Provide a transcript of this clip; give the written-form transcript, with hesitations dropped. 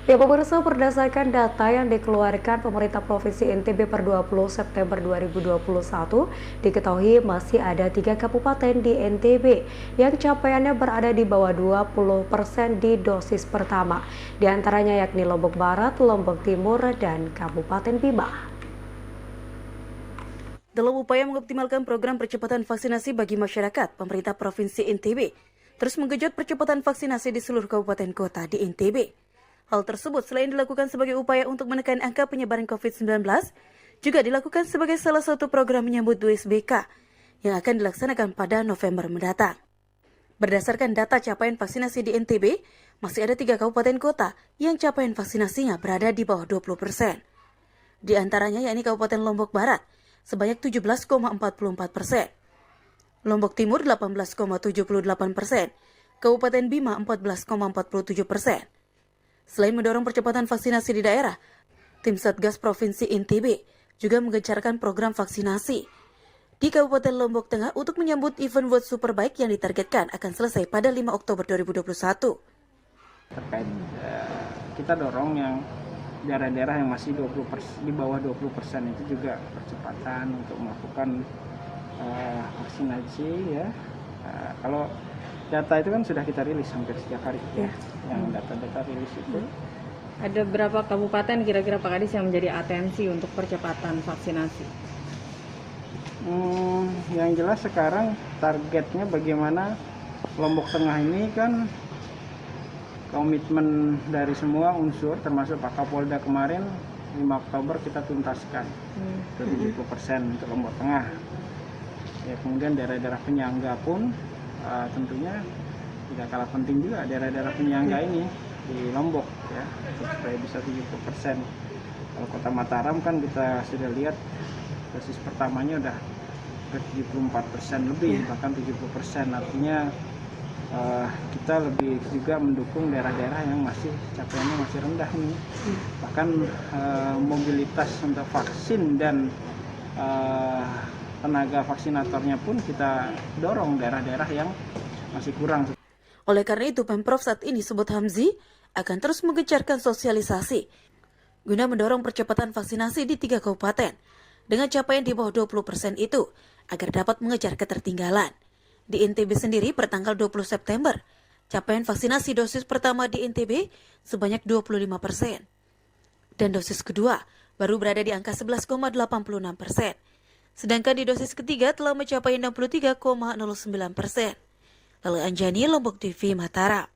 Ya pemirsa, berdasarkan data yang dikeluarkan pemerintah Provinsi NTB per 20 September 2021, diketahui masih ada 3 kabupaten di NTB yang capaiannya berada di bawah 20% di dosis pertama. Di antaranya yakni Lombok Barat, Lombok Timur, dan Kabupaten Bima. Dalam upaya mengoptimalkan program percepatan vaksinasi bagi masyarakat, pemerintah Provinsi NTB terus menggenjot percepatan vaksinasi di seluruh kabupaten kota di NTB. Hal tersebut selain dilakukan sebagai upaya untuk menekan angka penyebaran COVID-19, juga dilakukan sebagai salah satu program menyambut WSBK yang akan dilaksanakan pada November mendatang. Berdasarkan data capaian vaksinasi di NTB, masih ada 3 kabupaten kota yang capaian vaksinasinya berada di bawah 20%. Di antaranya yakni Kabupaten Lombok Barat sebanyak 17,44%, Lombok Timur 18,78%, Kabupaten Bima 14,47%. Selain mendorong percepatan vaksinasi di daerah, tim Satgas Provinsi NTB juga menggencarkan program vaksinasi di Kabupaten Lombok Tengah untuk menyambut event World Superbike yang ditargetkan akan selesai pada 5 Oktober 2021. Terkait kita dorong yang daerah-daerah yang masih di bawah 20% itu juga percepatan untuk melakukan vaksinasi ya. Kalau data itu kan sudah kita rilis hampir setiap hari ya. Yang data-data rilis itu. Ada berapa kabupaten kira-kira Pak Kadis yang menjadi atensi untuk percepatan vaksinasi? Yang jelas sekarang targetnya bagaimana Lombok Tengah ini kan komitmen dari semua unsur termasuk Pak Kapolda kemarin 5 Oktober kita tuntaskan 70% untuk Lombok Tengah. Ya, kemudian daerah-daerah penyangga pun tentunya tidak kalah penting juga daerah-daerah penyangga ini di Lombok ya supaya bisa 70%. Kalau Kota Mataram kan kita sudah lihat dosis pertamanya udah ke 74% lebih bahkan 70%, artinya kita lebih juga mendukung daerah-daerah yang masih capaiannya masih rendah nih. Bahkan mobilitas untuk vaksin dan tenaga vaksinatornya pun kita dorong daerah-daerah yang masih kurang. Oleh karena itu, Pemprov saat ini sebut Hamzi akan terus menggencarkan sosialisasi guna mendorong percepatan vaksinasi di 3 kabupaten dengan capaian di bawah 20% itu agar dapat mengejar ketertinggalan. Di NTB sendiri pertanggal 20 September, capaian vaksinasi dosis pertama di NTB sebanyak 25%. Dan dosis kedua baru berada di angka 11,86%. Sedangkan di dosis ketiga telah mencapai 63,09%. Lalu Anjani, Lombok TV, Mataram.